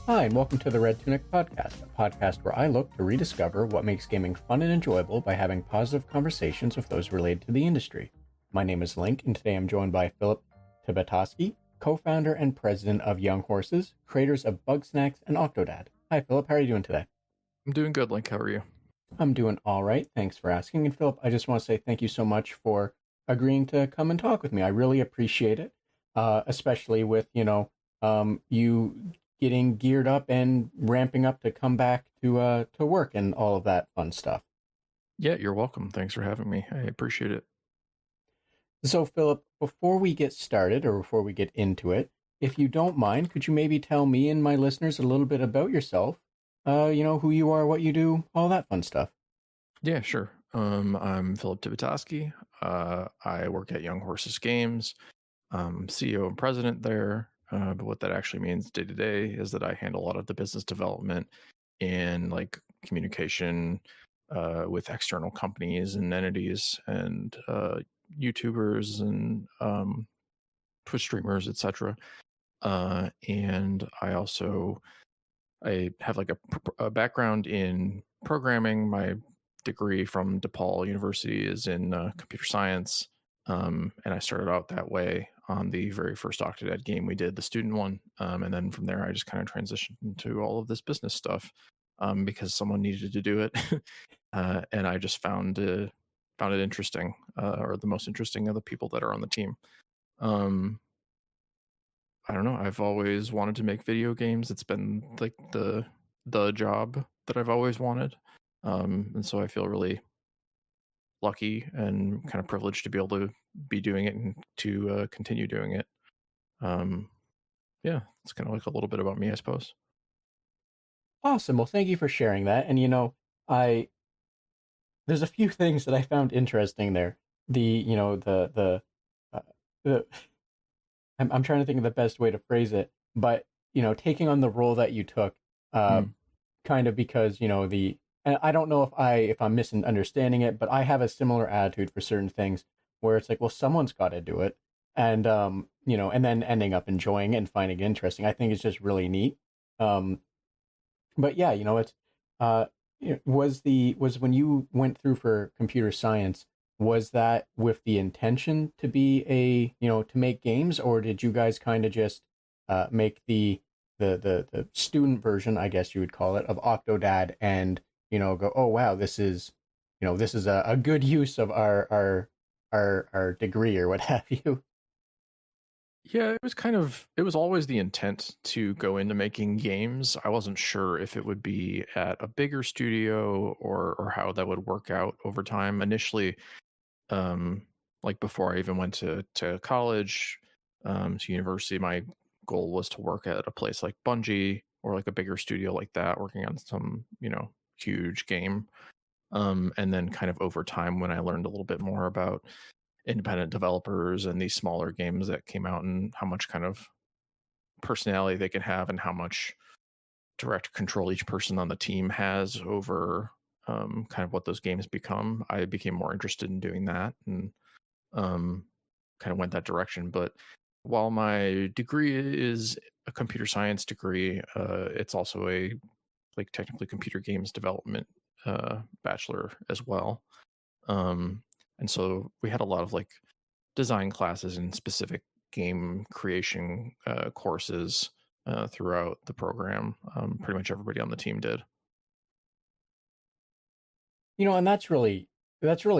Hi, and welcome to the Red Tunic Podcast, a podcast where I look to rediscover what makes gaming fun and enjoyable by having positive conversations with those related to the industry. My name is Link, and today I'm joined by Philip Tibitoski, co-founder and president of Young Horses, creators of Bugsnax and Octodad. Hi, Philip. How are you doing today? I'm doing good, Link. How are you? I'm doing all right. Thanks for asking. And Philip, I just want to say thank you so much for agreeing to come and talk with me. I really appreciate it, especially with, you getting geared up and ramping up to come back to work and all of that fun stuff. Yeah, you're welcome. Thanks for having me. I appreciate it. So, Philip, before we get started or before we get into it, if you don't mind, could you maybe tell me and my listeners a little bit about yourself? Who you are, what you do, all that fun stuff. Yeah, sure. I'm Philip Tibitoski. I work at Young Horses Games. I'm CEO and president there. But what that actually means day to day is that I handle a lot of the business development and like communication with external companies and entities and YouTubers and Twitch streamers, etc. And I have like a background in programming. My degree from DePaul University is in computer science. And I started out that way on the very first Octodad game we did, the student one. And then from there, I just kind of transitioned into all of this business stuff because someone needed to do it. And I just found it interesting, or the most interesting of the people that are on the team. I don't know. I've always wanted to make video games. It's been like the job that I've always wanted. And so I feel really lucky and kind of privileged to be able to be doing it and to continue doing it. Yeah, it's kind of like a little bit about me, I suppose. Awesome. Well, thank you for sharing that. And there's a few things that I found interesting there. I'm trying to think of the best way to phrase it, but taking on the role that you took, kind of because and I don't know if I'm misunderstanding it, but I have a similar attitude for certain things where it's like, well, someone's got to do it, and and then ending up enjoying it and finding it interesting. I think it's just really neat. But yeah, it's was when you went through for computer science, was that with the intention to be to make games, or did you guys kind of just make the student version, I guess you would call it, of Octodad and go, oh wow, this is a good use of our degree or what have you? Yeah, it was always the intent to go into making games. I wasn't sure if it would be at a bigger studio or how that would work out over time. Initially, like before I even went to college, to university, my goal was to work at a place like Bungie or like a bigger studio like that, working on some, huge game. And then kind of over time, when I learned a little bit more about independent developers and these smaller games that came out and how much kind of personality they can have and how much direct control each person on the team has over kind of what those games become, I became more interested in doing that and kind of went that direction. But while my degree is a computer science degree, it's also a like technically computer games development bachelor as well. And so we had a lot of like design classes and specific game creation courses throughout the program. Pretty much everybody on the team did. And that's really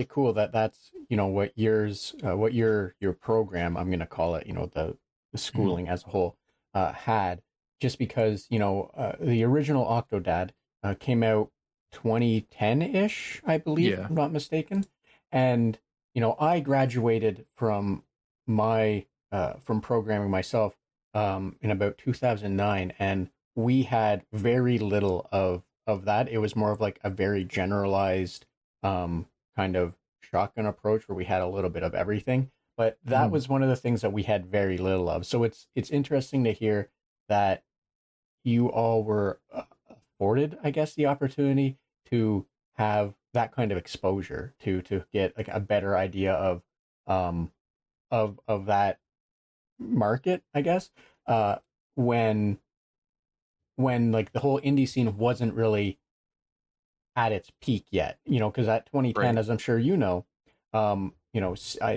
cool that's what your program, I'm going to call it, the schooling as a whole had, just because the original Octodad came out 2010-ish, I believe, Yeah. if I'm not mistaken. And I graduated from from programming myself in about 2009, and we had very little of that. It was more of like a very generalized kind of shotgun approach where we had a little bit of everything. But that was one of the things that we had very little of. So it's interesting to hear that you all were afforded, I guess, the opportunity to have that kind of exposure to get like a better idea of that market, I guess, when when like the whole indie scene wasn't really at its peak yet, because at 2010, Right. as I'm sure I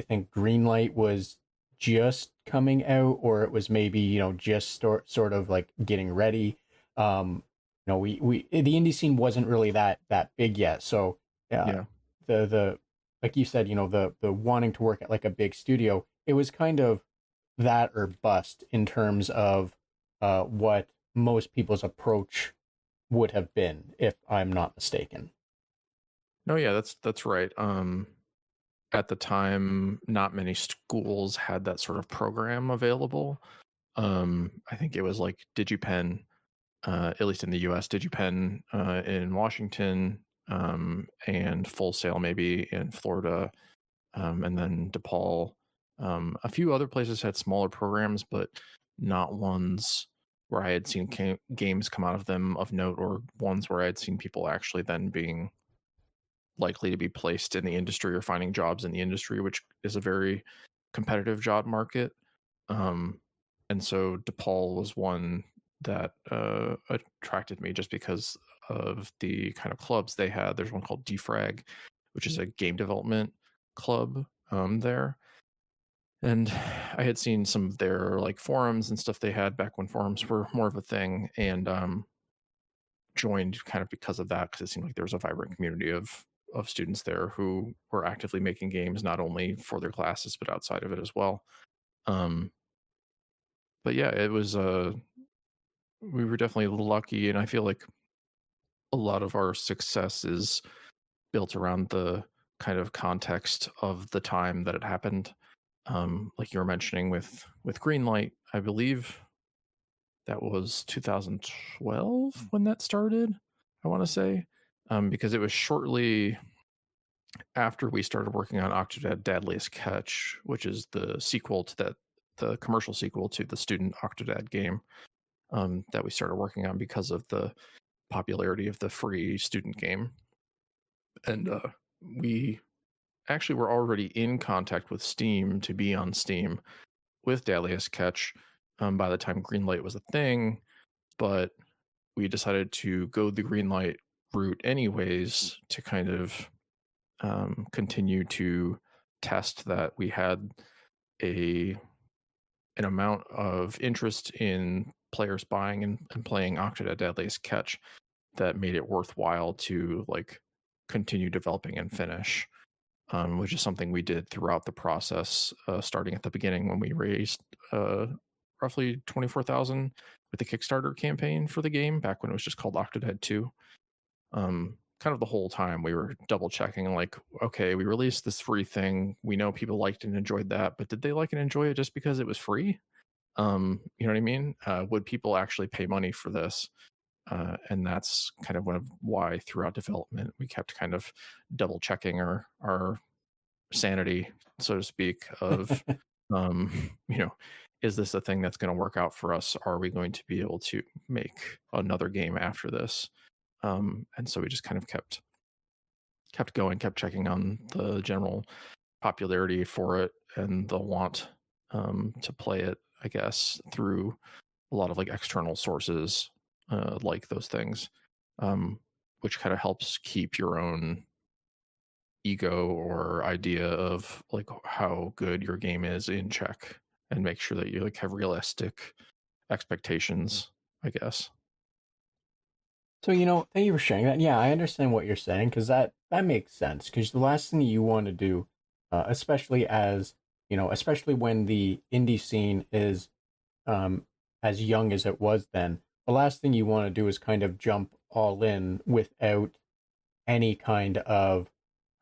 think Greenlight was just coming out, or it was maybe, just sort of like getting ready. We the indie scene wasn't really that big yet. So, uh, Yeah. the like you said, the wanting to work at like a big studio, it was kind of that or bust in terms of what most people's approach would have been, if I'm not mistaken. No, yeah, that's right. At the time, not many schools had that sort of program available. I think it was like DigiPen, at least in the US, DigiPen in Washington, and Full Sail maybe in Florida, and then DePaul. A few other places had smaller programs, but not ones where I had seen games come out of them of note, or ones where I had seen people actually then being likely to be placed in the industry or finding jobs in the industry, which is a very competitive job market. Um, and so DePaul was one that attracted me just because of the kind of clubs they had. There's one called Defrag, which is a game development club there. And I had seen some of their like forums and stuff they had back when forums were more of a thing, and joined kind of because of that, because it seemed like there was a vibrant community of students there who were actively making games not only for their classes but outside of it as well. Um, but yeah, it was we were definitely lucky, and I feel like a lot of our success is built around the kind of context of the time that it happened. Like you were mentioning with Greenlight, I believe that was 2012 when that started. I want to say, because it was shortly after we started working on Octodad Deadliest Catch, which is the sequel to the commercial sequel to the student Octodad game, that we started working on because of the popularity of the free student game. And we actually were already in contact with Steam to be on Steam with Deadliest Catch by the time Greenlight was a thing, but we decided to go the Greenlight route anyways to kind of continue to test that we had a an amount of interest in players buying and playing Octodad Deadliest Catch that made it worthwhile to like continue developing and finish, which is something we did throughout the process, starting at the beginning when we raised roughly 24,000 with the Kickstarter campaign for the game back when it was just called Octodad 2. Kind of the whole time we were double checking, like, okay, we released this free thing, we know people liked and enjoyed that, but did they like and enjoy it just because it was free? You know what I mean? Would people actually pay money for this? And that's kind of one of why throughout development we kept kind of double checking our sanity, so to speak, of um, you know, is this a thing that's going to work out for us? Are we going to be able to make another game after this? And so we just kind of kept going, kept checking on the general popularity for it and the want to play it, I guess, through a lot of like external sources, like those things, um, which kind of helps keep your own ego or idea of like how good your game is in check, and make sure that you like have realistic expectations, I guess. So, thank you for sharing that. Yeah, I understand what you're saying, because that makes sense. Because the last thing you want to do, especially especially when the indie scene is um, as young as it was then, the last thing you want to do is kind of jump all in without any kind of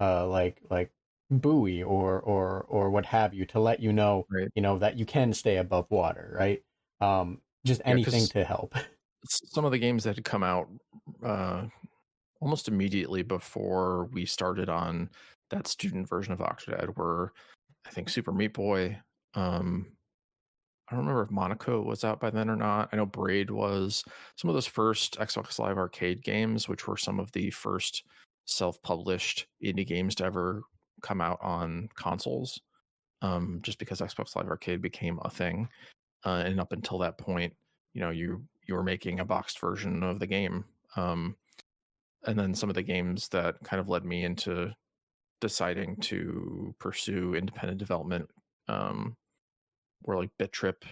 like buoy or what have you, to let you know, Right. that you can stay above water, right? Just Yeah, anything because to help. some of the games that had come out uh, almost immediately before we started on that student version of Octodad were, I think, Super Meat Boy. Um, I don't remember if Monaco was out by then or not. I know Braid was. Some of those first Xbox Live Arcade games, which were some of the first self-published indie games to ever come out on consoles, just because Xbox Live Arcade became a thing. And up until that point, you were making a boxed version of the game. Um, and then some of the games that kind of led me into deciding to pursue independent development were like Bit Trip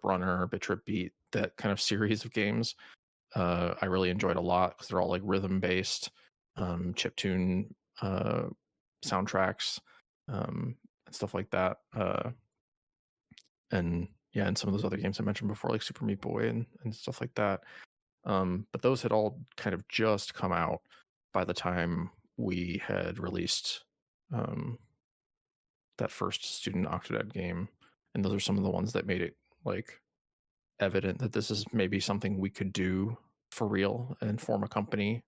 Runner, Bit Trip Beat, that kind of series of games. I really enjoyed a lot because they're all like rhythm based, chiptune soundtracks, and stuff like that. And yeah, and some of those other games I mentioned before, like Super Meat Boy and stuff like that. But those had all kind of just come out by the time we had released um, that first student Octodad game, and those are some of the ones that made it like evident that this is maybe something we could do for real and form a company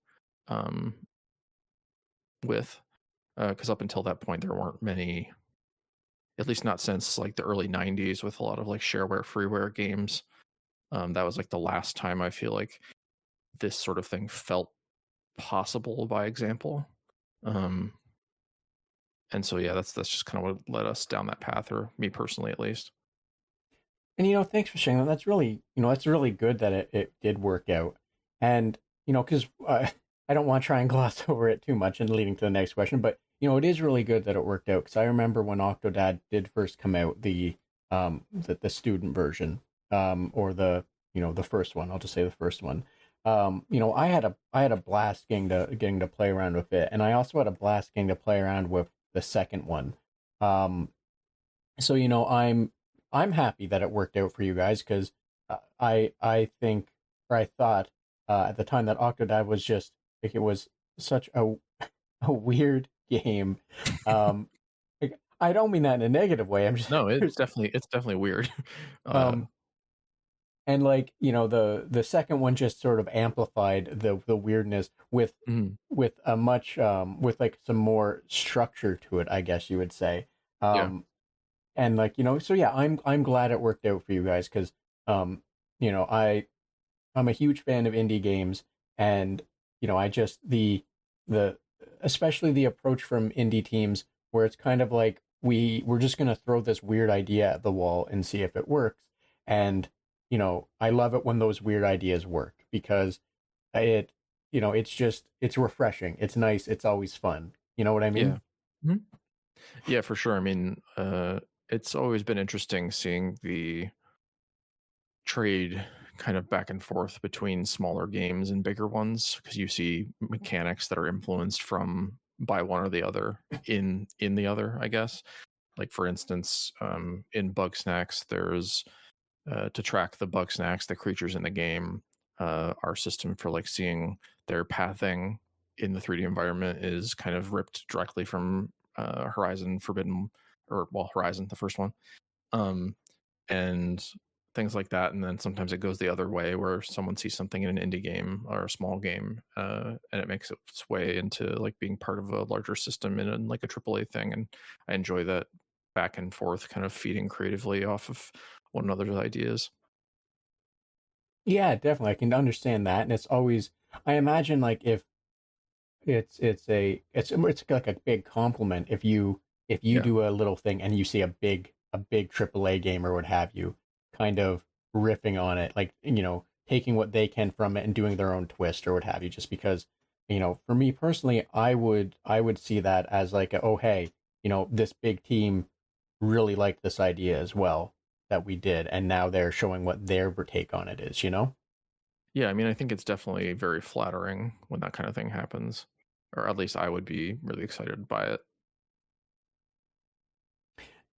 um, with. Because up until that point, there weren't many, at least not since like the early '90s, with a lot of like shareware, freeware games. That was like the last time I feel like this sort of thing felt possible by example. Um, and so yeah, that's just kind of what led us down that path, or me personally at least. And thanks for sharing that. That's really, that's really good that it did work out. And because I don't want to try and gloss over it too much and leading to the next question, but it is really good that it worked out because I remember when Octodad did first come out, the student version, or the first one. I'll just say the first one. I had a blast getting to play around with it, and I also had a blast getting to play around with the second one. Um, so I'm happy that it worked out for you guys because I think, or I thought at the time, that Octodad was just like, it was such a weird game. Like, I don't mean that in a negative way. I'm just No, there's it's definitely weird. uh, um and like the second one just sort of amplified the weirdness mhm, with a much with like some more structure to it, I guess you would say. yeah, And like so yeah, I'm glad it worked out for you guys because um you know I I'm a huge fan of indie games, and I just the especially the approach from indie teams where it's kind of like we're just going to throw this weird idea at the wall and see if it works. And I love it when those weird ideas work because it it's refreshing, it's nice, it's always fun, you know what I yeah. mean? Mhm. Yeah, for sure. I mean, it's always been interesting seeing the trade kind of back and forth between smaller games and bigger ones, because you see mechanics that are influenced from by one or the other in the other, I guess. Like for instance, in Bugsnax, there's to track the Bugsnax, the creatures in the game. Our system for like seeing their pathing in the 3D environment is kind of ripped directly from Horizon Forbidden, or well, Horizon, the first one, um, and things like that. And then sometimes it goes the other way, where someone sees something in an indie game or a small game, and it makes its way into like being part of a larger system in like a AAA thing. And I enjoy that back and forth, kind of feeding creatively off of one another's ideas. Yeah, definitely, I can understand that. And it's always, I imagine, like, if it's like a big compliment if you Yeah. do a little thing and you see a big AAA game or what have you, kind of riffing on it, like taking what they can from it and doing their own twist or what have you. Just because for me personally, I would see that as like oh hey, this big team really liked this idea as well that we did, and now they're showing what their take on it is. Yeah, I mean, I think it's definitely very flattering when that kind of thing happens, or at least I would be really excited by it.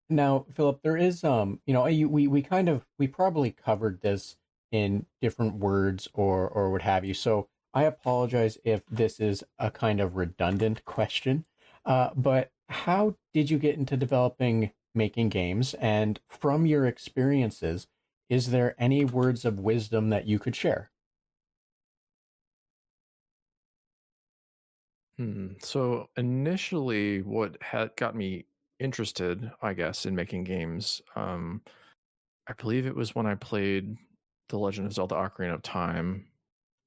Now, Philip, there is we probably covered this in different words or what have you. So I apologize if this is a kind of redundant question. But how did you get into developing making games? And from your experiences, is there any words of wisdom that you could share? So initially, what had got me interested, I guess, in making games, I believe it was when I played The Legend of Zelda: Ocarina of Time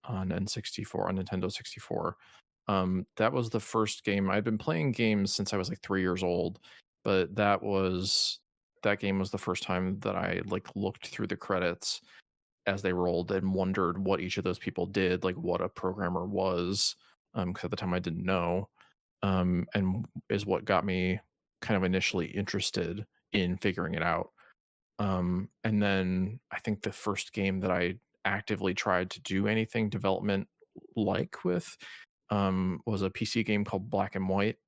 on N64, on Nintendo 64. That was the first game. I'd been playing games since I was like 3 years old, but that game was the first time that I like looked through the credits as they rolled and wondered what each of those people did, like what a programmer was, because at the time I didn't know, and is what got me kind of initially interested in figuring it out. And then I think the first game that I actively tried to do anything development like with was a PC game called Black and White.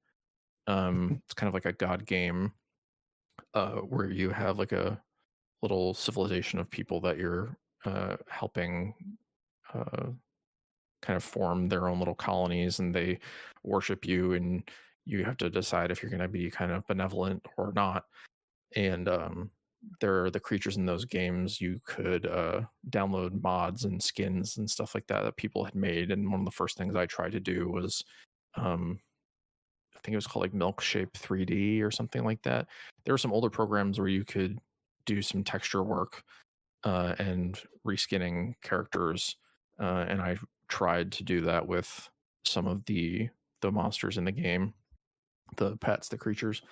It's kind of like a god game where you have like a little civilization of people that you're helping uh, kind of form their own little colonies, and they worship you, and you have to decide if you're going to be kind of benevolent or not. And there are the creatures in those games. You could download mods and skins and stuff like that that people had made. And one of the first things I tried to do was um, I think it was called like Milkshape 3D or something like that. There were some older programs where you could do some texture work and reskinning characters, and I tried to do that with some of the monsters in the game, the pets, the creatures,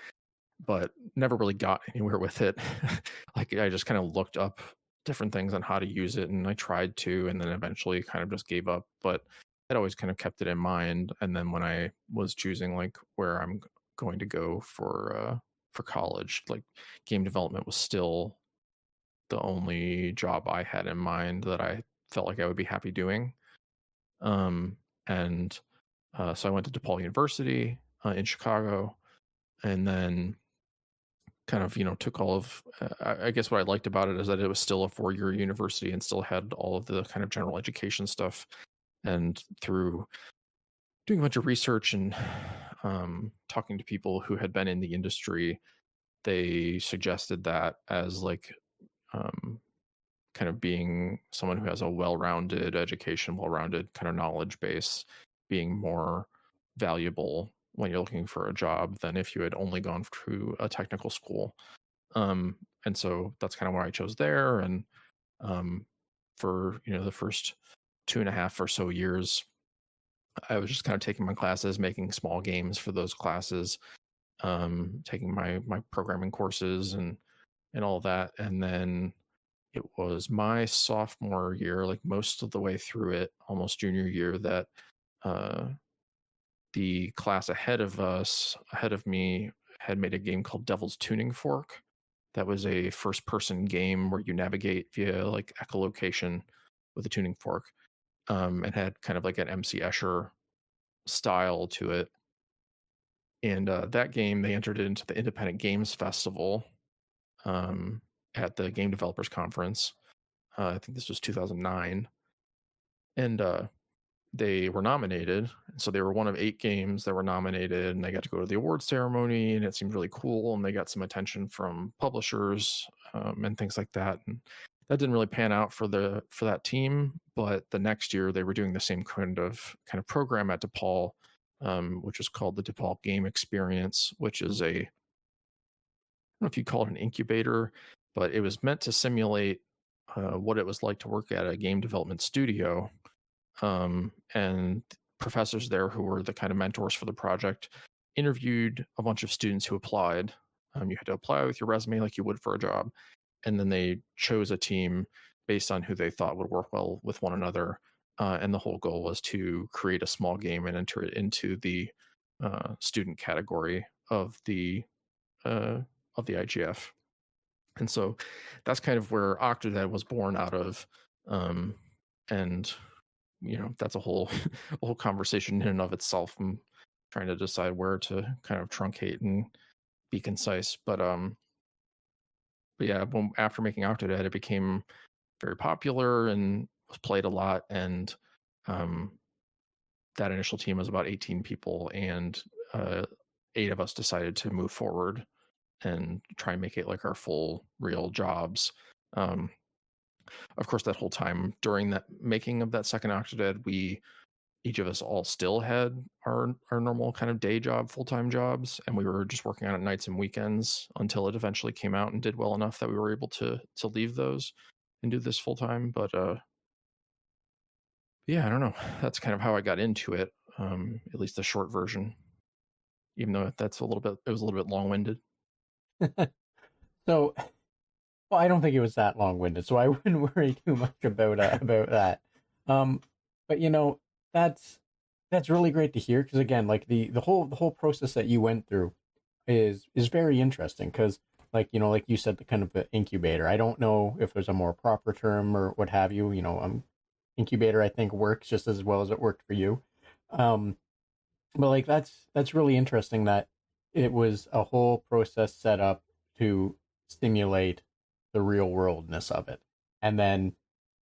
but never really got anywhere with it. Like I just kind of looked up different things on how to use it, and I tried to, and then eventually kind of just gave up. But I'd always kind of kept it in mind. And then when I was choosing like where I'm going to go for college, like game development was still the only job I had in mind that I felt like I would be happy doing. And so I went to DePaul University in Chicago, and then kind of took all of I guess what I liked about it is that it was still a 4-year university and still had all of the kind of general education stuff. And through doing a bunch of research and talking to people who had been in the industry, they suggested that as like um, kind of being someone who has a well-rounded education, well-rounded kind of knowledge base, being more valuable when you're looking for a job than if you had only gone through a technical school. And so that's kind of why I chose there. And for the first 2.5 or so years, I was just kind of taking my classes, making small games for those classes, taking my programming courses and all that. And then it was my sophomore year, like most of the way through it, almost junior year, that uh, the class ahead of me, had made a game called Devil's Tuning Fork. That was a first-person game where you navigate via like echolocation with a tuning fork, and had kind of like an MC Escher style to it. And that game, they entered it into the Independent Games Festival at the Game Developers Conference. I think this was 2009, and they were nominated. So they were one of 8 games that were nominated, and they got to go to the award ceremony, and it seemed really cool. And they got some attention from publishers and things like that. And that didn't really pan out for that team. But the next year, they were doing the same kind of program at DePaul, which was called the DePaul Game Experience, which is I don't know if you call it an incubator, but it was meant to simulate what it was like to work at a game development studio. And professors there who were the kind of mentors for the project interviewed a bunch of students who applied. You had to apply with your resume like you would for a job, and then they chose a team based on who they thought would work well with one another. And the whole goal was to create a small game and enter it into the student category of the IGF. And so that's kind of where Octodad was born out of. And that's a whole conversation in and of itself. I'm trying to decide where to kind of truncate and be concise. But yeah, after making Octodad, it became very popular and was played a lot. And that initial team was about 18 people, and 8 of us decided to move forward and try and make it like our full real jobs. Of course, that whole time during that making of that second Octodad, each of us all still had our normal kind of day job, full-time jobs, and we were just working on it nights and weekends until it eventually came out and did well enough that we were able to leave those and do this full-time. But yeah, I don't know. That's kind of how I got into it, at least the short version, even though it was a little bit long-winded. So Well, I don't think it was that long-winded, so I wouldn't worry too much about that. Um, but that's that's really great to hear because again, like the whole process that you went through is very interesting because like you said, the kind of the incubator. I don't know if there's a more proper term or what have you. Incubator I think works just as well as it worked for you. Um, but like that's really interesting that it was a whole process set up to stimulate the real worldness of it. And then,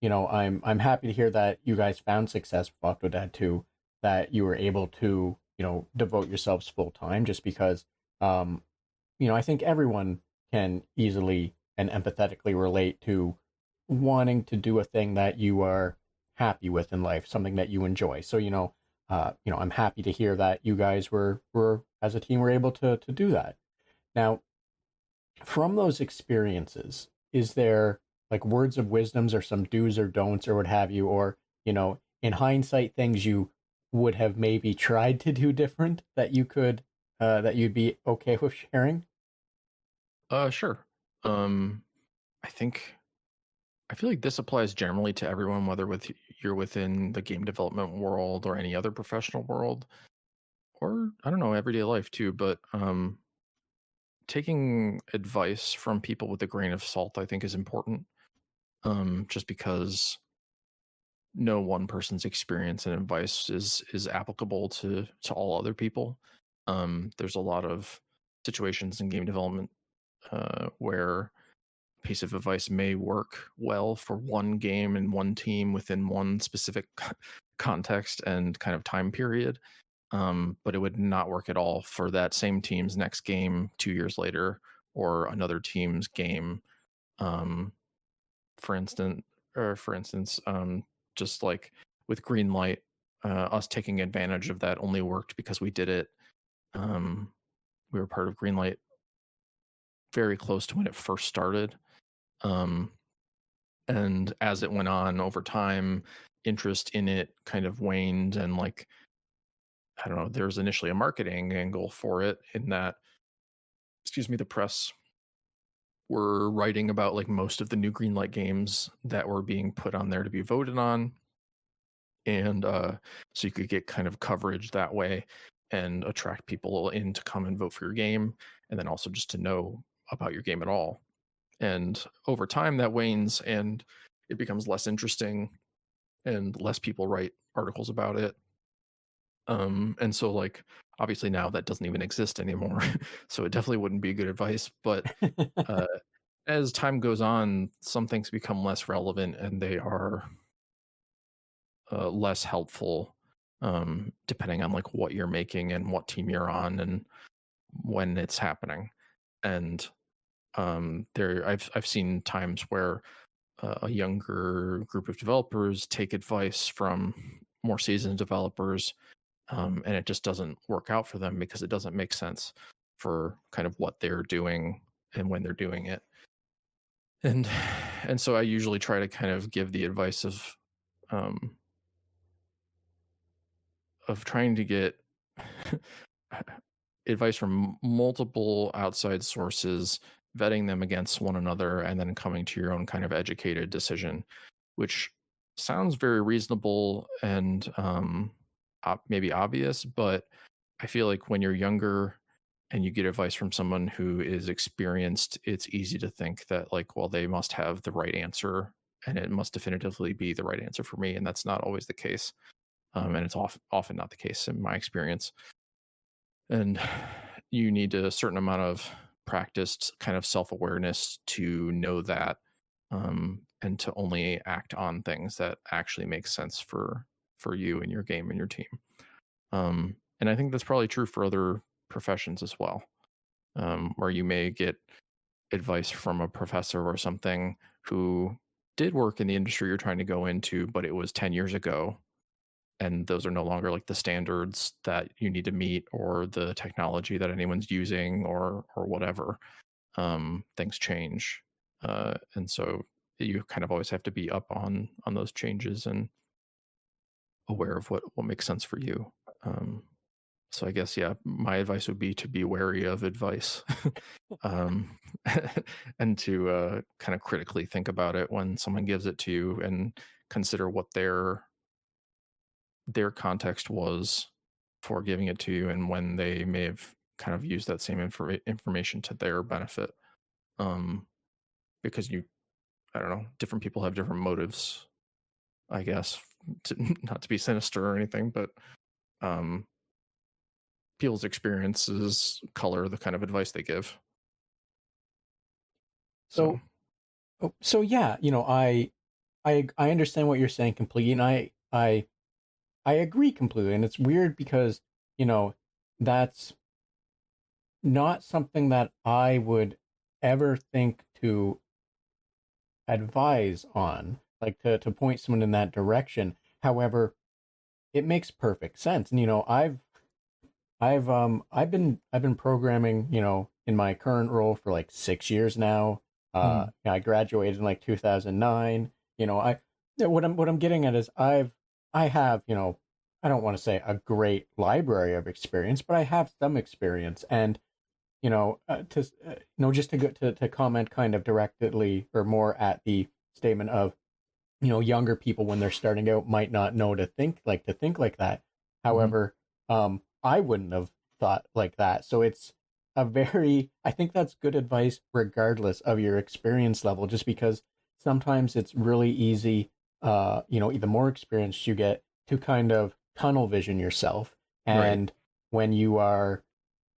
I'm happy to hear that you guys found success with Octodad 2, that you were able to, devote yourselves full time just because um, I think everyone can easily and empathetically relate to wanting to do a thing that you are happy with in life, something that you enjoy. So, I'm happy to hear that you guys were as a team were able to do that. Now, from those experiences, is there like words of wisdoms or some do's or don'ts or what have you, or in hindsight, things you would have maybe tried to do different that you could that you'd be okay with sharing? Sure. Um, I think I feel like this applies generally to everyone, whether you're within the game development world or any other professional world, or I don't know, everyday life too. But taking advice from people with a grain of salt, I think, is important. Just because no one person's experience and advice is applicable to all other people. There's a lot of situations in game development where a piece of advice may work well for one game and one team within one specific context and kind of time period, but it would not work at all for that same team's next game 2 years later, or another team's game. Um, for instance, just like with green light, us taking advantage of that only worked because we did it. Um, we were part of Greenlight very close to when it first started. Um, and as it went on over time, interest in it kind of waned. And like, I don't know, there was initially a marketing angle for it in that, excuse me, the press were writing about like most of the new Greenlight games that were being put on there to be voted on. And so you could get kind of coverage that way and attract people in to come and vote for your game, and then also just to know about your game at all. And over time that wanes and it becomes less interesting and less people write articles about it. And so like obviously now that doesn't even exist anymore. So it definitely wouldn't be good advice. But uh, as time goes on, some things become less relevant and they are less helpful, depending on like what you're making and what team you're on and when it's happening. And I've seen times where a younger group of developers take advice from more seasoned developers, and it just doesn't work out for them because it doesn't make sense for kind of what they're doing and when they're doing it. And and so I usually try to kind of give the advice um, of trying to get advice from multiple outside sources, vetting them against one another, and then coming to your own kind of educated decision, which sounds very reasonable and maybe obvious, but I feel like when you're younger and you get advice from someone who is experienced, it's easy to think that, like, well, they must have the right answer and it must definitively be the right answer for me. And that's not always the case. And it's often not the case in my experience. And you need a certain amount of practiced kind of self-awareness to know that, and to only act on things that actually make sense for you and your game and your team. And I think that's probably true for other professions as well, where you may get advice from a professor or something who did work in the industry you're trying to go into, but it was 10 years ago, and those are no longer like the standards that you need to meet or the technology that anyone's using or whatever. Things change, and so you kind of always have to be up on those changes and aware of what makes sense for you. um, So I guess, yeah, my advice would be to be wary of advice, um, and to kind of critically think about it when someone gives it to you, and consider what their context was for giving it to you, and when they may have kind of used that same information to their benefit. Um, because I don't know, different people have different motives, I guess, not to be sinister or anything, but um, people's experiences color the kind of advice they give. So, So, so yeah, I understand what you're saying completely, and I agree completely. And it's weird because, you know, that's not something that I would ever think to advise on, like to point someone in that direction. However, it makes perfect sense. And I've been programming, in my current role for like 6 years now. mm, I graduated in like 2009. What I'm getting at is I have, I don't want to say a great library of experience, but I have some experience. And just to go to comment kind of directly or more at the statement of, younger people when they're starting out might not know to think like that. mhm. However, I wouldn't have thought like that. So I think that's good advice regardless of your experience level, just because sometimes it's really easy, the more experience you get, to kind of tunnel vision yourself. Right. And when you are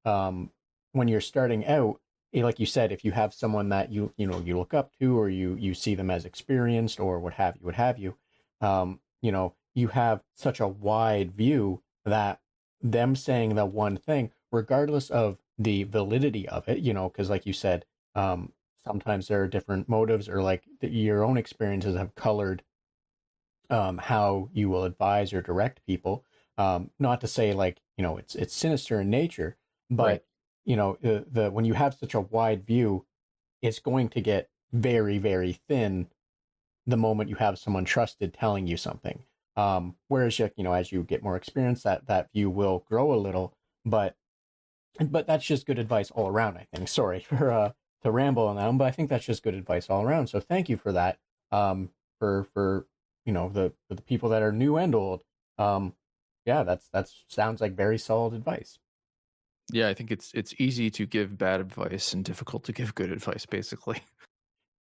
um, when you're starting out, like you said, if you have someone that you look up to, or you see them as experienced, or what have you, you have such a wide view that them saying the one thing, regardless of the validity of it, because like you said, sometimes there are different motives, or like your own experiences have colored how you will advise or direct people. Not to say like it's sinister in nature, Right. but the when you have such a wide view, it's going to get very very thin the moment you have someone trusted telling you something. Whereas as you get more experience, that view will grow a little, but that's just good advice all around. I think. Sorry for to ramble on that one, but I think that's just good advice all around. So thank you for that. For the people that are new and old. Yeah, that's sounds like very solid advice. Yeah, I think it's easy to give bad advice and difficult to give good advice, basically.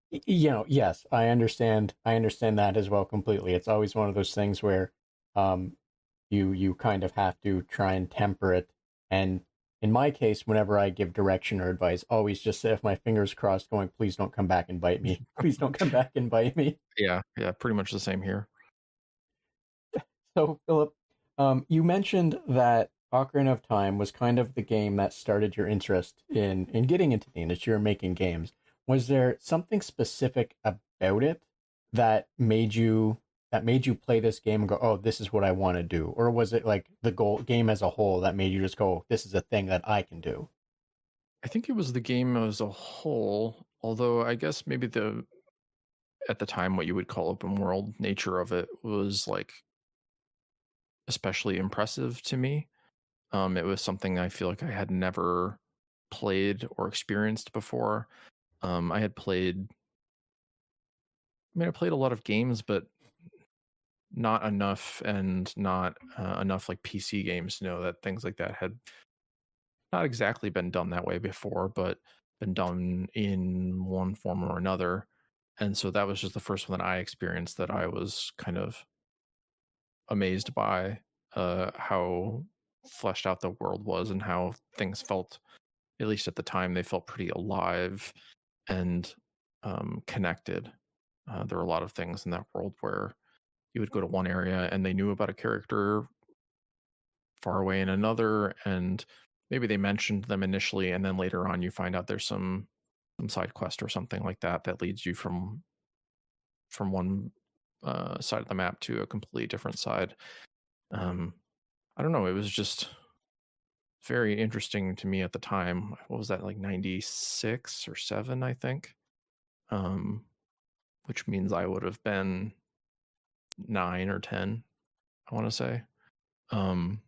Yes, I understand. I understand that as well completely. It's always one of those things where um, you kind of have to try and temper it. And in my case, whenever I give direction or advice, always just say, if my fingers crossed, going, please don't come back and bite me. Please don't come back and bite me. Yeah, yeah, pretty much the same here. So, Philip, you mentioned that Ocarina of Time was kind of the game that started your interest in getting into the industry or making games. Was there something specific about it that made you play this game and go, "Oh, this is what I want to do," or was it like the goal game as a whole that made you just go, "This is a thing that I can do"? I think it was the game as a whole, although I guess maybe at the time what you would call open world nature of it was like especially impressive to me. It was something I feel like I had never played or experienced before. I had played, I played a lot of games, but not enough, and not enough like PC games to know that things like that had not exactly been done that way before, but been done in one form or another. And so that was just the first one that I experienced that I was kind of amazed by how fleshed out the world was, and how things felt, at least at the time, they felt pretty alive and connected. There were a lot of things in that world where you would go to one area and they knew about a character far away in another, and maybe they mentioned them initially, and then later on you find out there's some side quest or something like that that leads you from one side of the map to a completely different side. um I don't know, it was just very interesting to me at the time. What was that, like 96 or 7, I think? um which means I would have been 9 or 10, I want to say. um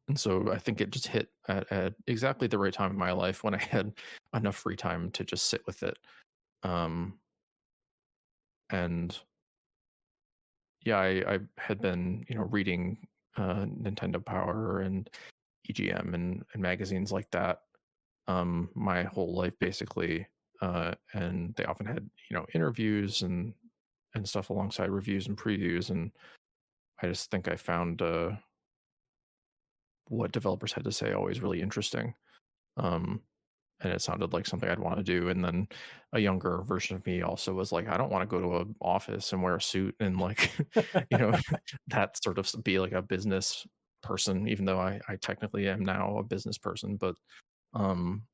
And so I think it just hit at exactly the right time in my life when I had enough free time to just sit with it. Um, and yeah, I had been, reading Nintendo Power and EGM and magazines like that my whole life basically. And they often had, interviews and stuff alongside reviews and previews. And I just think I found what developers had to say always really interesting. Um, and it sounded like something I'd want to do. And then a younger version of me also was like, I don't want to go to an office and wear a suit and like, you know, that sort of be like a business person, even though I technically am now a business person. But um,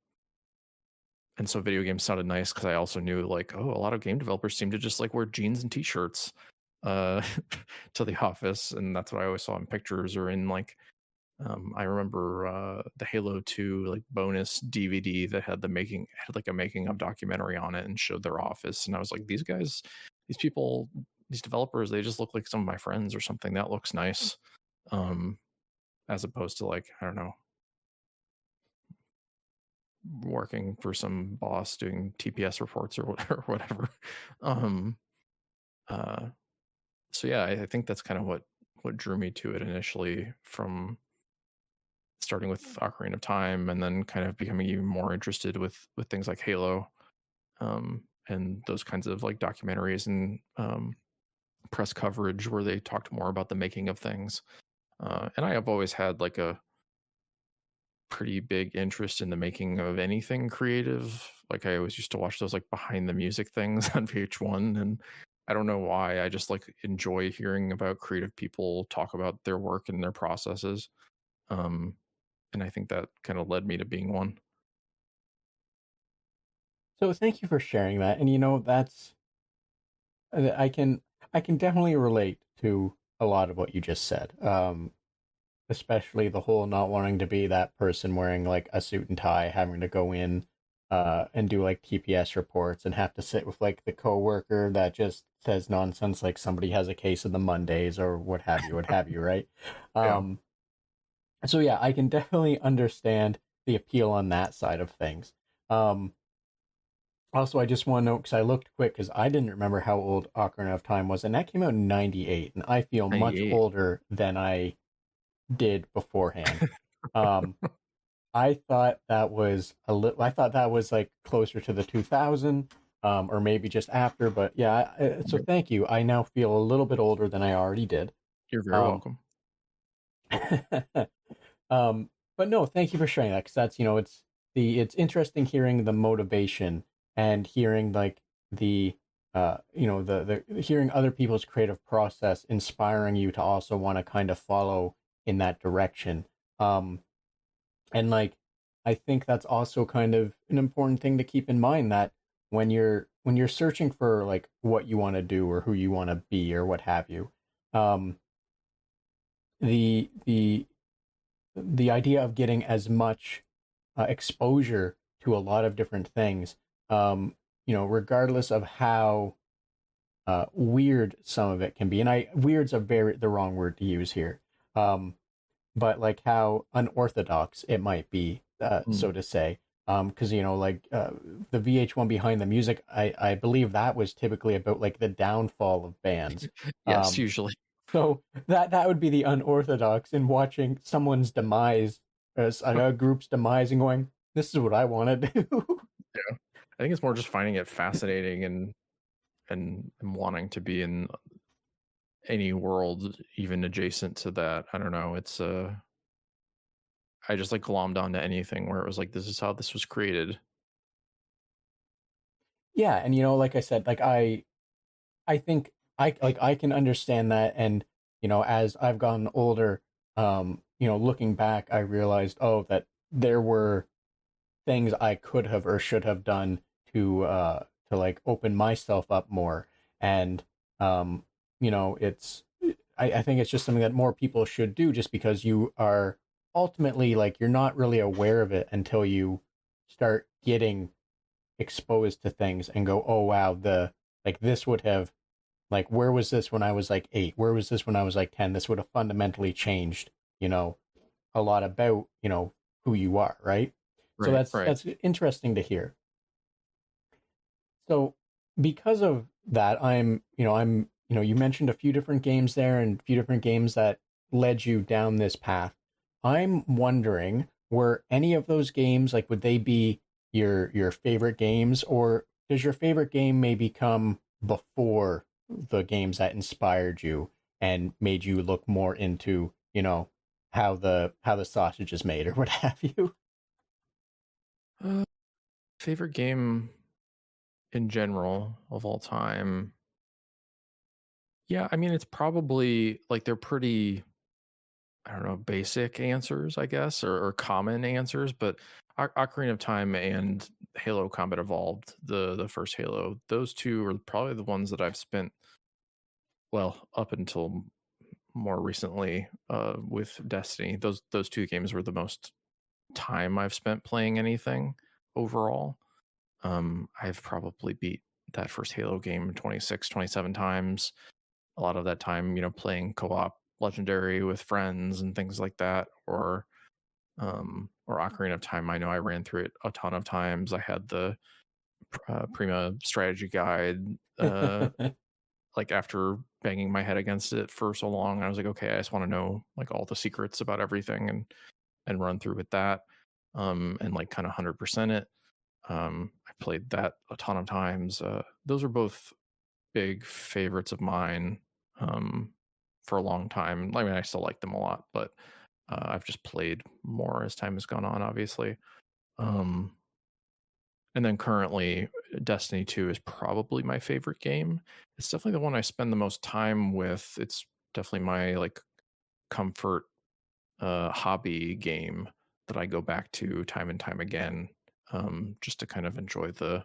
and so video games sounded nice because I also knew like, oh, a lot of game developers seem to just like wear jeans and t-shirts uh to the office, and that's what I always saw in pictures or in like I remember the Halo 2 like bonus DVD that had like a making of documentary on it and showed their office. And I was like, these guys, these people, these developers, they just look like some of my friends or something. That looks nice. Um, as opposed to like, I don't know, working for some boss doing TPS reports or whatever. Um, uh, so yeah, I think that's kind of what drew me to it initially, from starting with Ocarina of Time and then kind of becoming even more interested with things like Halo, and those kinds of like documentaries and press coverage where they talked more about the making of things. And I have always had like a pretty big interest in the making of anything creative. Like I always used to watch those like behind the music things on VH1, and I don't know why. I just like enjoy hearing about creative people talk about their work and their processes. Um, and I think that kind of led me to being one. So thank you for sharing that. And that's I can definitely relate to a lot of what you just said. Especially the whole not wanting to be that person wearing like a suit and tie, having to go in and do like TPS reports and have to sit with like the coworker that just says nonsense like somebody has a case of the Mondays or what have you, right? Yeah. Um so yeah, I can definitely understand the appeal on that side of things. Um Also, I just want to know because I looked quick because I didn't remember how old Ocarina of Time was, and that came out in '98, and I feel much 98. older than I did beforehand. Um, I thought that was a little. I thought that was like closer to the 2000, or maybe just after. But yeah, so thank you. I now feel a little bit older than I already did. You're very Um, welcome. um, but no, thank you for sharing that because that's it's interesting hearing the motivation and hearing like the the hearing other people's creative process inspiring you to also want to kind of follow in that direction. Um, and like I think that's also kind of an important thing to keep in mind that when you're searching for like what you want to do or who you want to be or what have you, um, the the the idea of getting as much exposure to a lot of different things, regardless of how weird some of it can be, and I weird's a very the wrong word to use here, but like how unorthodox it might be, so Mm. to say. Because the VH1 behind the music, I believe that was typically about like the downfall of bands. Yes, Um, usually. so that would be the unorthodox in watching someone's demise, as a group's demise, and going, "This is what I want to do." Yeah. I think it's more just finding it fascinating and wanting to be in any world even adjacent to that. I don't know. It's I just like glommed onto anything where it was like this is how this was created. Yeah, and like I said, like I think I can understand that, and as I've gotten older, looking back, I realized, oh, that there were things I could have or should have done to like open myself up more, and it's I think it's just something that more people should do, just because you are ultimately like you're not really aware of it until you start getting exposed to things and go, oh wow, the like this would have like, where was this when I was like 8? Where was this when I was like 10? This would have fundamentally changed, you know? a lot about, who you are, right? So Right, right. that's interesting to hear. So because of that, you mentioned a few different games there and a few different games that led you down this path. I'm wondering, were any of those games, like, would they be your favorite games, or does your favorite game maybe come before the games that inspired you and made you look more into, how the sausage is made or what have you? Uh, Favorite game in general of all time. Yeah, I mean, it's probably like they're pretty, I don't know, basic answers, I guess, or common answers, but Ocarina of Time and Halo Combat Evolved, the first Halo, those two are probably the ones that I've spent, well, up until more recently with Destiny. Those two games were the most time I've spent playing anything overall. I've probably beat that first Halo game 26, 27 times. A lot of that time, playing co-op legendary with friends and things like that, or Ocarina of Time. I know I ran through it a ton of times. I had the Prima strategy guide. Like after banging my head against it for so long, I was like, okay, I just want to know like all the secrets about everything and run through with that, and like kind of 100% it. I played that a ton of times. Those are both big favorites of mine, um, for a long time. I mean, I still like them a lot, but I've just played more as time has gone on, obviously. Um, and then currently, Destiny 2 is probably my favorite game. It's definitely the one I spend the most time with. It's definitely my like comfort hobby game that I go back to time and time again, just to kind of enjoy the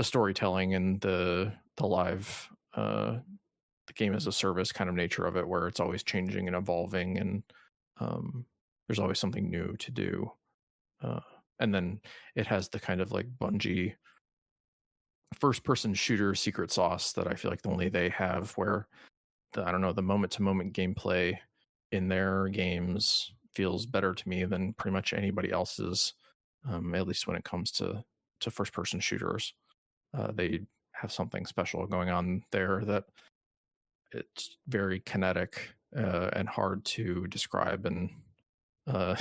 storytelling and the live the game as a service kind of nature of it, where it's always changing and evolving, and there's always something new to do. Uh, and then it has the kind of like Bungie first person shooter secret sauce that I feel like only they have, where I don't know, the moment to moment gameplay in their games feels better to me than pretty much anybody else's. At least when it comes to first person shooters, they have something special going on there that it's very kinetic and hard to describe, and uh,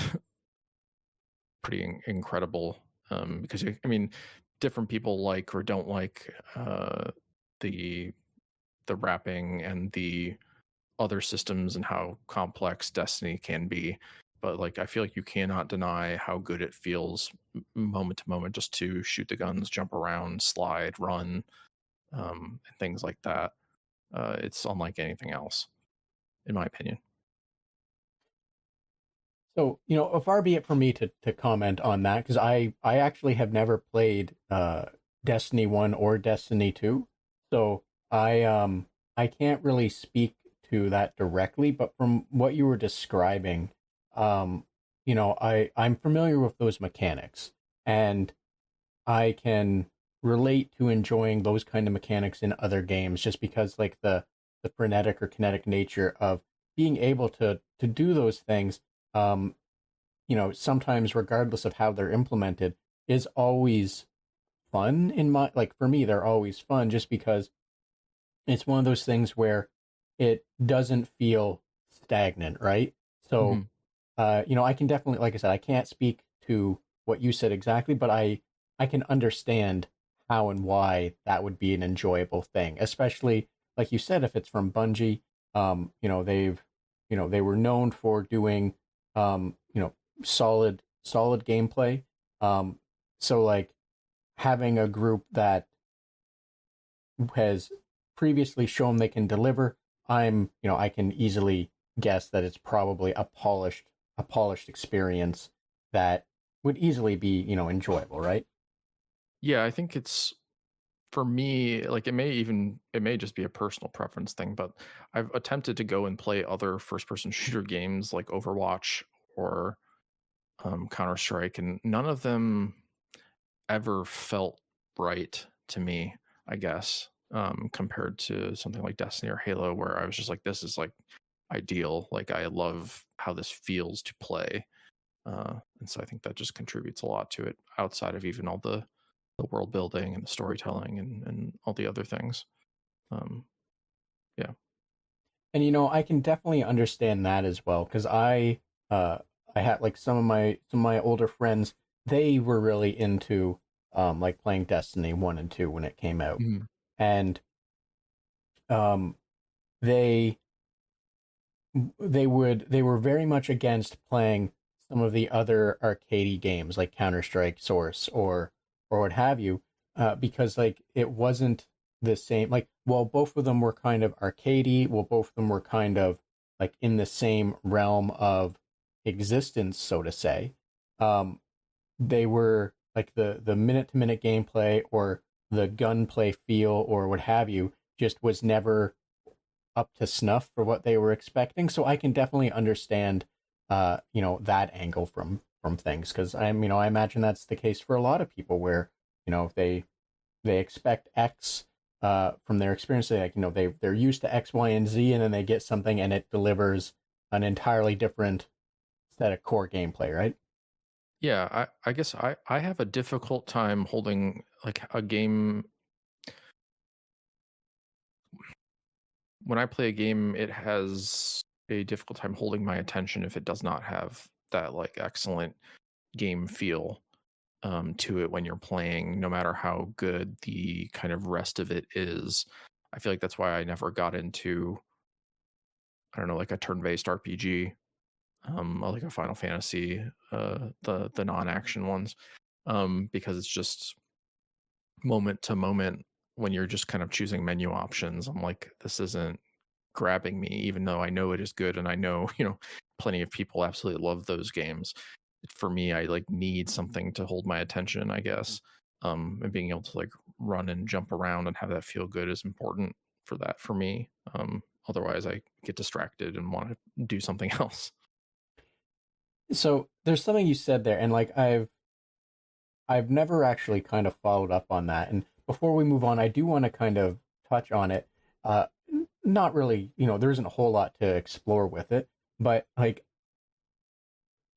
pretty incredible. Because I mean, different people like or don't like the the wrapping and the other systems and how complex Destiny can be. But like, I feel like you cannot deny how good it feels moment to moment just to shoot the guns, jump around, slide, run, and things like that. It's unlike anything else, in my opinion. So, far be it for me to comment on that, because I actually have never played Destiny 1 or Destiny 2. So I can't really speak to that directly, but from what you were describing, I'm familiar with those mechanics, and I can relate to enjoying those kind of mechanics in other games, just because, like, the frenetic or kinetic nature of being able to do those things, um sometimes regardless of how they're implemented, is always fun. In my, like, for me, they're always fun, just because it's one of those things where it doesn't feel stagnant, right? So Mhm. I can definitely, like I said, I can't speak to what you said exactly, but I can understand how and why that would be an enjoyable thing, especially, like you said, if it's from Bungie. They were known for doing, um, you know, solid gameplay. So, like, having a group that has previously shown they can deliver, I can easily guess that it's probably a polished experience that would easily be, enjoyable, right? Yeah, I think it's for me, like it may just be a personal preference thing, but I've attempted to go and play other first person shooter games like Overwatch or Counter Strike, and none of them ever felt right to me, I guess, compared to something like Destiny or Halo, where I was just like, this is like, ideal. Like I love how this feels to play, and so I think that just contributes a lot to it outside of even all the world building and the storytelling and all the other things. Um, yeah. And I can definitely understand that as well because uh I had like some of my older friends, they were really into like playing Destiny 1 and 2 when it came out. Mhm. And um they they were very much against playing some of the other arcadey games like Counter-Strike Source or what have you, because like it wasn't the same. Like, while both of them were kind of arcadey, well, both of them were kind of like in the same realm of existence, so to say. Um, they were like the minute to minute gameplay or the gunplay feel or what have you just was never up to snuff for what they were expecting. So I can definitely understand, that angle from things because I imagine that's the case for a lot of people where they expect X from their experience. They like they're used to X, Y, and Z, and then they get something and it delivers an entirely different set of core gameplay, right? Yeah, I guess I have a difficult time holding like a game. When I play a game, it has a difficult time holding my attention if it does not have that like excellent game feel to it when you're playing, no matter how good the kind of rest of it is. I feel like that's why I never got into, I don't know, like a turn-based RPG, or like a Final Fantasy, the non-action ones, because it's just moment to moment when you're just kind of choosing menu options. I'm like, this isn't grabbing me, even though I know it is good and I know, plenty of people absolutely love those games. For me, I like need something to hold my attention, I guess. And being able to like run and jump around and have that feel good is important for that for me. Otherwise I get distracted and want to do something else. So there's something you said there, and like I've never actually kind of followed up on that. And before we move on, I do want to kind of touch on it. Not really, there isn't a whole lot to explore with it, but like,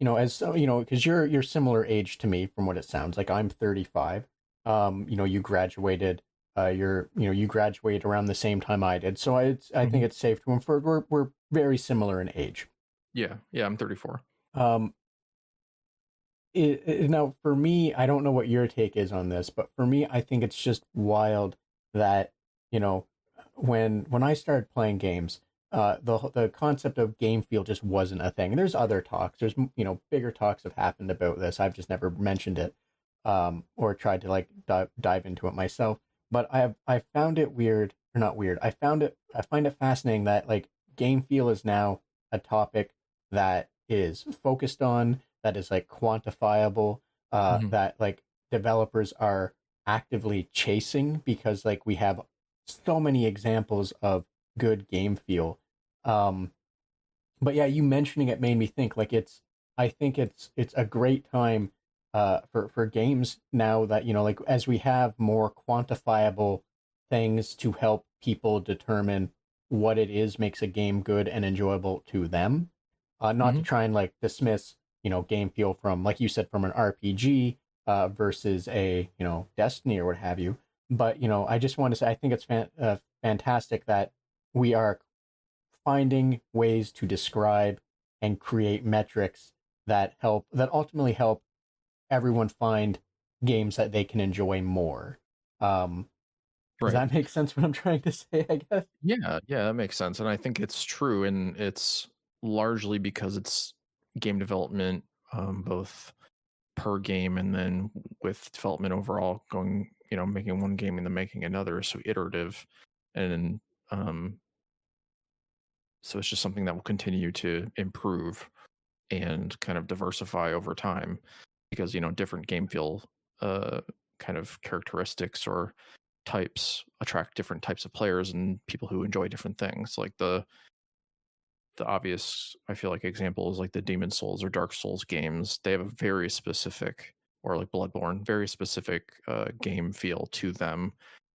as so, because you're similar age to me from what it sounds like. I'm 35. You graduated. You graduated around the same time I did, so I think Mhm. it's safe to infer we're very similar in age. Yeah, I'm 34. Um, now for me, I don't know what your take is on this, but for me, I think it's just wild that you know when I started playing games, the concept of game feel just wasn't a thing. And there's other talks. There's bigger talks have happened about this. I've just never mentioned it, or tried to like dive into it myself. But I found it weird, or not weird. I find it fascinating that like game feel is now a topic that is focused on, that is like quantifiable, Mhm. that like developers are actively chasing because like we have so many examples of good game feel. Um, but yeah, you mentioning it made me think like I think it's a great time for games now that like as we have more quantifiable things to help people determine what it is makes a game good and enjoyable to them. Not to Mhm. try and like dismiss game feel from, like you said, from an RPG versus a Destiny or what have you. But I just want to say I think it's fantastic that we are finding ways to describe and create metrics that ultimately help everyone find games that they can enjoy more. Um, does Right. that make sense what I'm trying to say, I guess? Yeah, that makes sense, and I think it's true, and it's largely because it's game development, both per game and then with development overall going, making one game and then making another, so iterative, and um, so it's just something that will continue to improve and kind of diversify over time because different game feel uh, kind of characteristics or types attract different types of players and people who enjoy different things. Like the obvious, I feel like, example is like the Demon Souls or Dark Souls games. They have a very specific, or like Bloodborne, very specific game feel to them,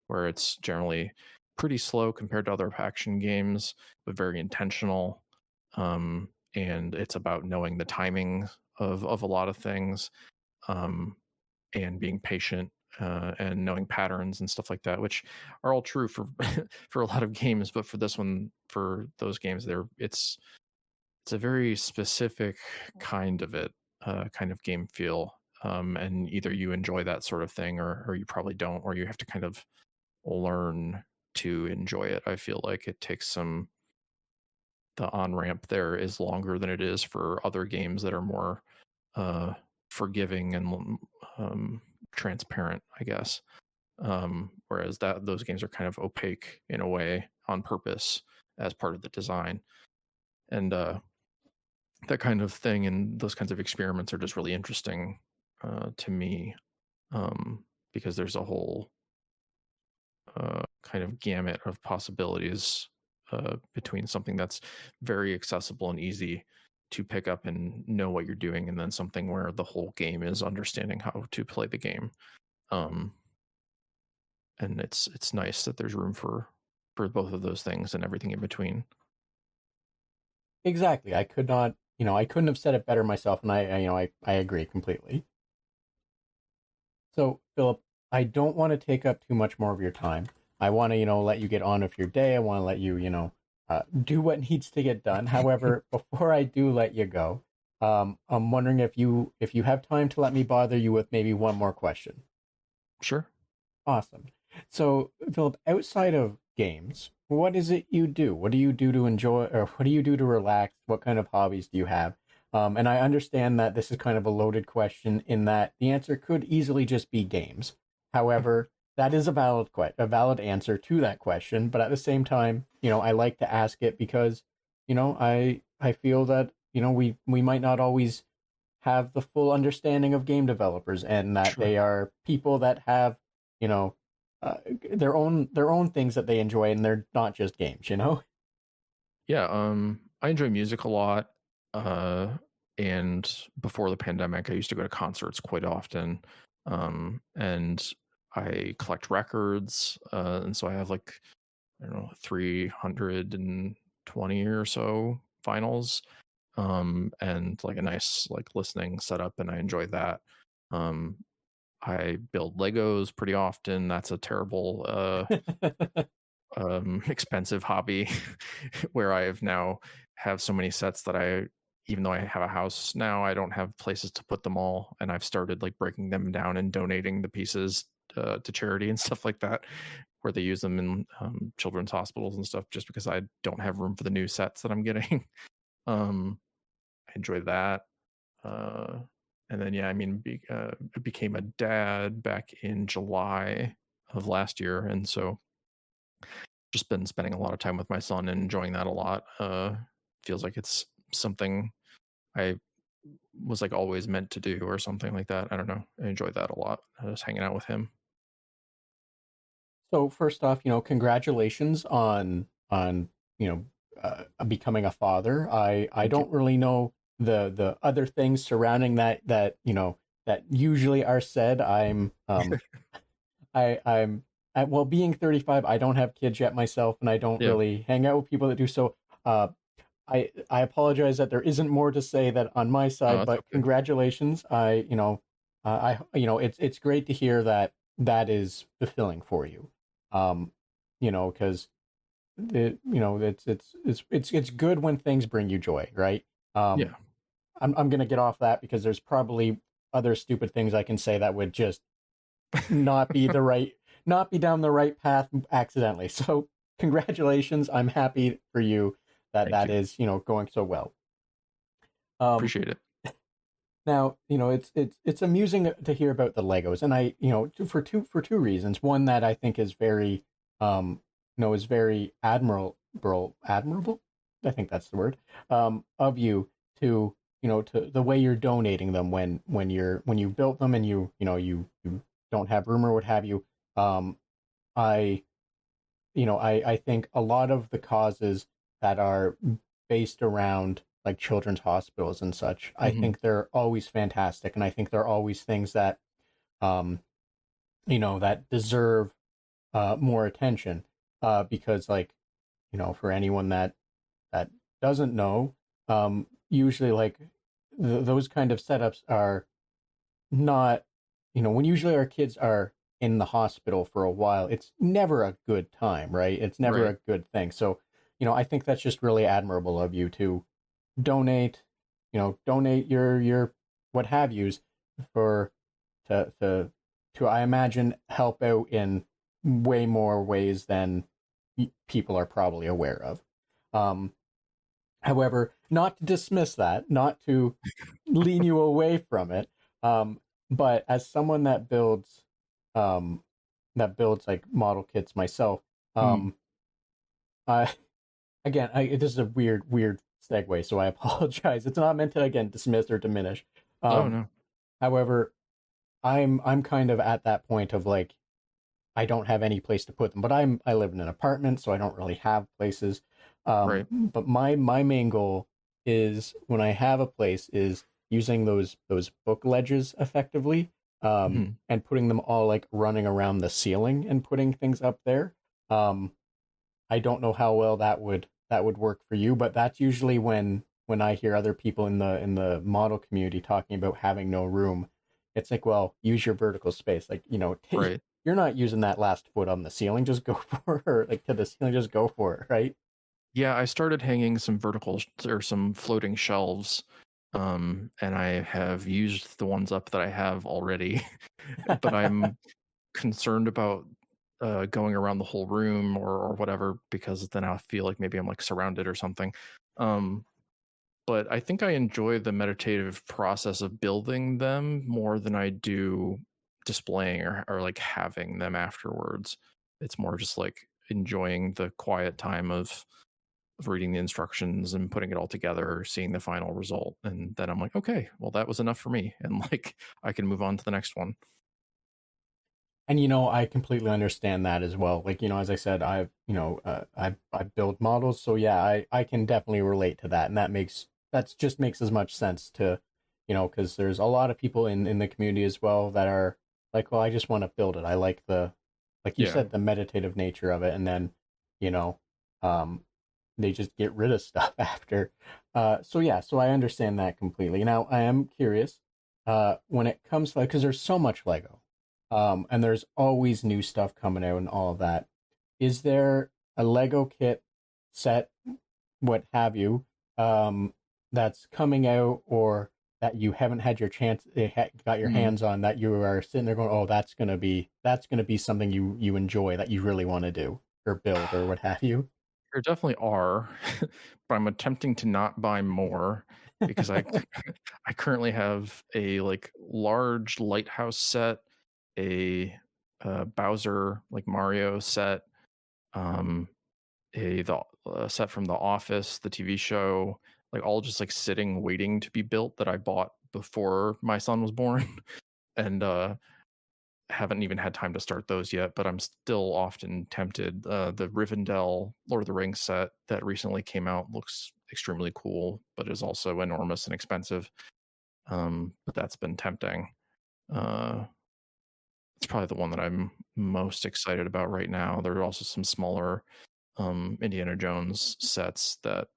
where it's generally pretty slow compared to other action games, but very intentional. and it's about knowing the timing of a lot of things, um, and being patient, and knowing patterns and stuff like that, which are all true for for a lot of games. But for this one, for those games, it's a very specific kind of kind of game feel. And either you enjoy that sort of thing, or you probably don't, or you have to kind of learn to enjoy it. I feel like it takes some the on ramp there is longer than it is for other games that are more uh, forgiving and um, transparent, I guess. Whereas that those games are kind of opaque in a way on purpose as part of the design, and that kind of thing and those kinds of experiments are just really interesting to me, because there's a whole kind of gamut of possibilities between something that's very accessible and easy to pick up and know what you're doing, and then something where the whole game is understanding how to play the game. Um, and it's nice that there's room for both of those things and everything in between. Exactly. I could not, I couldn't have said it better myself, and I agree completely. So, Philip, I don't want to take up too much more of your time. I want to, let you get on with your day. I want to let you, do what needs to get done. However, before I do let you go, I'm wondering if you have time to let me bother you with maybe one more question. Sure. Awesome. So, Philip, outside of games, what is it you do? What do you do to enjoy, or what do you do to relax? What kind of hobbies do you have? And I understand that this is kind of a loaded question in that the answer could easily just be games. However, that is a valid answer to that question. But at the same time, I like to ask it because, I feel that we might not always have the full understanding of game developers, and that Sure. they are people that have you know uh, their own things that they enjoy, and they're not just games. Yeah, I enjoy music a lot. Uh, and before the pandemic, I used to go to concerts quite often. And I collect records. And so I have like, I don't know, 320 or so vinyls. And like a nice like listening setup, and I enjoy that. Um, I build Legos pretty often. That's a terrible expensive hobby where I have now have so many sets that even though I have a house now, I don't have places to put them all, and I've started like breaking them down and donating the pieces to charity and stuff like that, where they use them in children's hospitals and stuff, just because I don't have room for the new sets that I'm getting. um, I enjoy that. Uh, and then yeah, I mean, I became a dad back in July of last year, and so just been spending a lot of time with my son and enjoying that a lot. Feels like it's something I was like always meant to do or something like that. I don't know. I enjoy that a lot. Just hanging out with him. So first off, congratulations on becoming a father. I Thank you. don't really know the other things surrounding that usually are said. Well, being 35, I don't have kids yet myself, and I don't Yeah. really hang out with people that do. So, I apologize that there isn't more to say that on my Oh, side, that's but okay. congratulations. It's great to hear that that is fulfilling for you. Because it's good when things bring you joy, right? Yeah. I'm gonna get off that because there's probably other stupid things I can say that would just not be the right, not be down the right path accidentally. So congratulations. I'm happy for you that Thank that you. is, going so well. Um, Appreciate it. Now, it's amusing to hear about the Legos, and for two reasons. One that I think is very, is very admirable. I think that's the word. Of you to the way you're donating them when you built them, and you don't have room or what have you. Um, I I think a lot of the causes that are based around like children's hospitals and such, I Hmm. think they're always fantastic, and I think they're always things that um that deserve more attention, because like for anyone that doesn't know, Usually like those kind of setups are not, when usually our kids are in the hospital for a while, it's never a good time, right? It's never Right. a good thing. So, I think that's just really admirable of you to donate, donate your what have yous for to to I imagine help out in way more ways than people are probably aware of. Um, However, not to dismiss that, not to lean you away from it, um, but as someone um, that builds like model kits myself, Mm. um, I again, this is a weird segue, so I apologize. It's not meant to again dismiss or diminish. Oh Um, no. However, I'm kind of at that point of like I don't have any place to put them, but I live in an apartment, so I don't really have places. Right. But my main goal is when I have a place is using those book ledges effectively, Mhm. and putting them all like running around the ceiling and putting things up there. Um, I don't know how well that would work for you, but that's usually when I hear other people in the model community talking about having no room. It's like, well, use your vertical space. Like, Right. you're not using that last foot on the ceiling. Just go for it, or like to the ceiling. Just go for it, right? Yeah, I started hanging some or some floating shelves, and I have used the ones up that I have already, but I'm concerned about going around the whole room or whatever because then I feel like maybe I'm like surrounded or something. Um, but I think I enjoy the meditative process of building them more than I do displaying or like having them afterwards. It's more just like enjoying the quiet time of reading the instructions and putting it all together, seeing the final result, and then I'm like, okay, well that was enough for me, and like I can move on to the next one. And I completely understand that as well. Like, as I said, I build models, so yeah, I can definitely relate to that, and that's just makes as much sense to, because there's a lot of people in the community as well that are like, well, I just want to build it. I like like you Yeah, said, the meditative nature of it, and then, you know, um, they just get rid of stuff after. So yeah, so I understand that completely. Now I am curious, when it comes to like, because there's so much Lego, and there's always new stuff coming out and all of that. Is there a Lego kit set, what have you, um, that's coming out or that you haven't had your chance, got your mm. hands on that you are sitting there going, oh, that's gonna be something you enjoy that you really want to do or build or what have you? There definitely are, but I'm attempting to not buy more because I currently have a like large lighthouse set, a Bowser like Mario set, um, the set from The Office, the TV show, like all just like sitting waiting to be built that I bought before my son was born, and haven't even had time to start those yet. But I'm still often tempted. The Rivendell Lord of the Rings set that recently came out looks extremely cool, but is also enormous and expensive. But that's been tempting. Uh, it's probably the one that I'm most excited about right now. There are also some smaller Indiana Jones sets that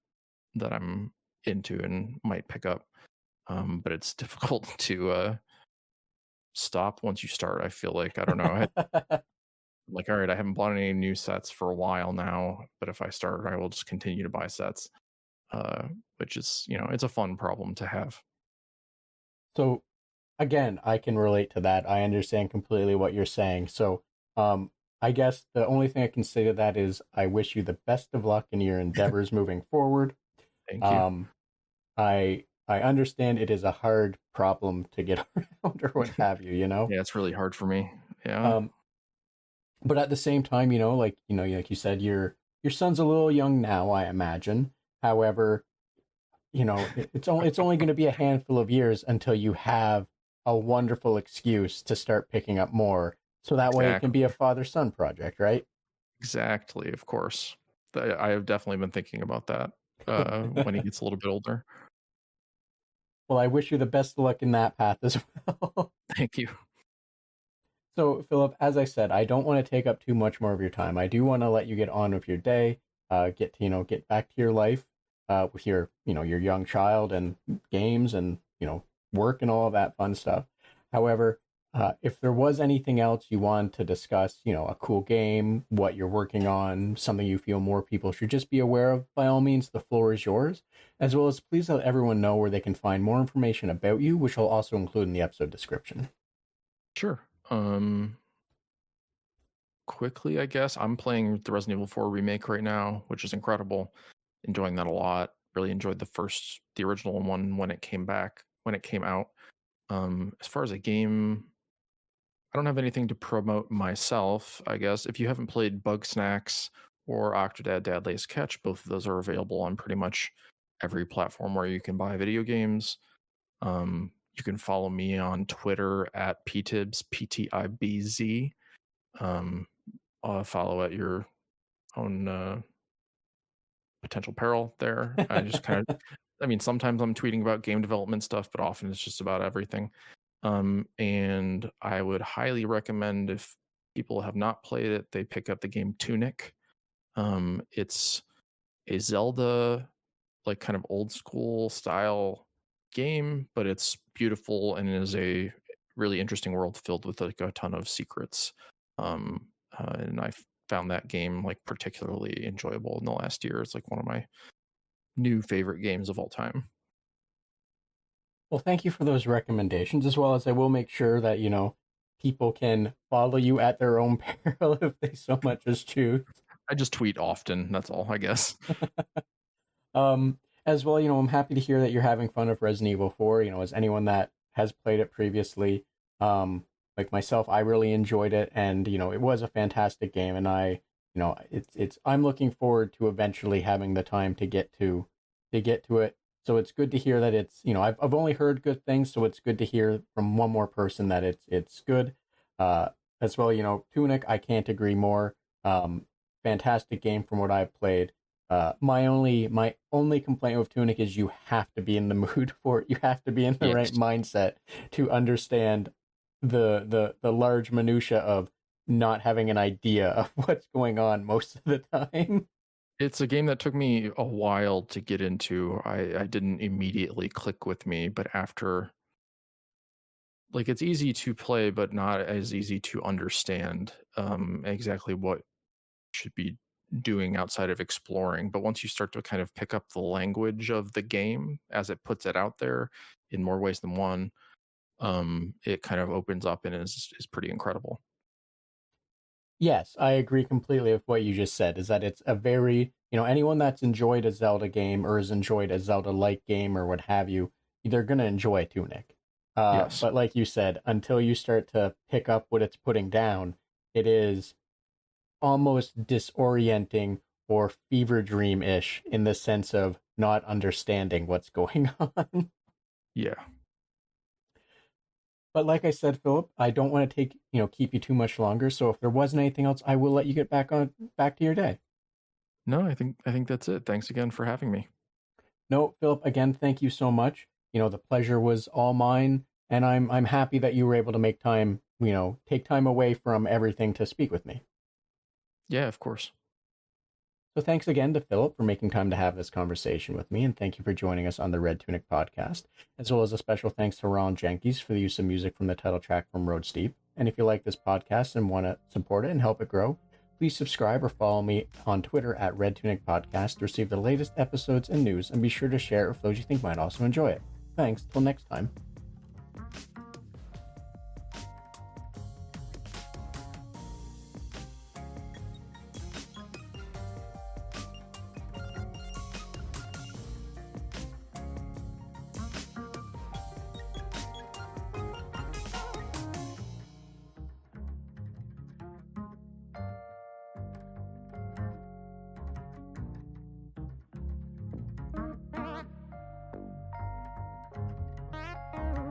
I'm into and might pick up. But it's difficult to stop once you start. I feel like I don't know. I'm like, all right, I haven't bought any new sets for a while now, but if I start, I will just continue to buy sets. Which is, it's a fun problem to have. So again, I can relate to that. I understand completely what you're saying. So, um, I guess the only thing I can say to that is I wish you the best of luck in your endeavors moving forward. Thank you. Um, I understand it is a hard problem to get around or what have you, you know. Yeah, it's really hard for me. Yeah. Um, but at the same time, like you said, your son's a little young now, I imagine. However, it's only going to be a handful of years until you have a wonderful excuse to start picking up more, so that way it can be Exactly. a father son project, right? Exactly. Of course. I have definitely been thinking about that when he gets a little bit older. Well, I wish you the best of luck in that path as well. Thank you. So, Philip, as I said, I don't want to take up too much more of your time. I do want to let you get on with your day, get back to your life. with your, your young child and games and, work and all of that fun stuff. However, if there was anything else you want to discuss, a cool game, what you're working on, something you feel more people should just be aware of, by all means, the floor is yours. As well as please let everyone know where they can find more information about you, which I'll also include in the episode description. Sure. Quickly, I guess I'm playing the Resident Evil 4 remake right now, which is incredible. Enjoying that a lot. Really enjoyed the original one when it came out. As far as a game, I don't have anything to promote myself, I guess. If you haven't played Bugsnax or Octodad Dad Lays Catch, both of those are available on pretty much every platform where you can buy video games. You can follow me on Twitter at PTibz, PTIBZ. Follow at your own potential peril there. I just kind of, sometimes I'm tweeting about game development stuff, but often it's just about everything. And I would highly recommend, if people have not played it, they pick up the game Tunic. It's a Zelda, like kind of old school style game, but it's beautiful and is a really interesting world filled with like a ton of secrets. And I found that game like particularly enjoyable in the last year. It's like one of my new favorite games of all time. Well, thank you for those recommendations, as well as I will make sure that, people can follow you at their own peril if they so much as choose. I just tweet often, that's all, I guess. As well, I'm happy to hear that you're having fun with Resident Evil 4. As anyone that has played it previously, like myself, I really enjoyed it, and it was a fantastic game, and I'm looking forward to eventually having the time to get to it. So it's good to hear that it's, I've only heard good things, so it's good to hear from one more person that it's good. As well, Tunic, I can't agree more. Fantastic game from what I've played. My only complaint with Tunic is you have to be in the mood for it. You have to be in the right mindset to understand the large minutia of not having an idea of what's going on most of the time. It's a game that took me a while to get into. I didn't immediately click with me, but after, like, it's easy to play, but not as easy to understand exactly what should be doing outside of exploring. But once you start to kind of pick up the language of the game as it puts it out there in more ways than one, it kind of opens up and is pretty incredible. Yes, I agree completely with what you just said, is that it's a very, anyone that's enjoyed a Zelda game or has enjoyed a Zelda-like game or what have you, they're going to enjoy Tunic. Yes. But like you said, until you start to pick up what it's putting down, it is almost disorienting or fever dream-ish in the sense of not understanding what's going on. Yeah. But like I said, Philip, I don't want to keep you too much longer. So if there wasn't anything else, I will let you get back to your day. No, I think that's it. Thanks again for having me. No, Philip, again, thank you so much. The pleasure was all mine, and I'm happy that you were able to make time, take time away from everything to speak with me. Yeah, of course. So thanks again to Philip for making time to have this conversation with me, and thank you for joining us on the Red Tunic podcast, as well as a special thanks to Ron Jenkins for the use of music from the title track from Road Steep. And if you like this podcast and want to support it and help it grow, please subscribe or follow me on Twitter at Red Tunic Podcast to receive the latest episodes and news, and be sure to share it with those you think might also enjoy it. Thanks, till next time.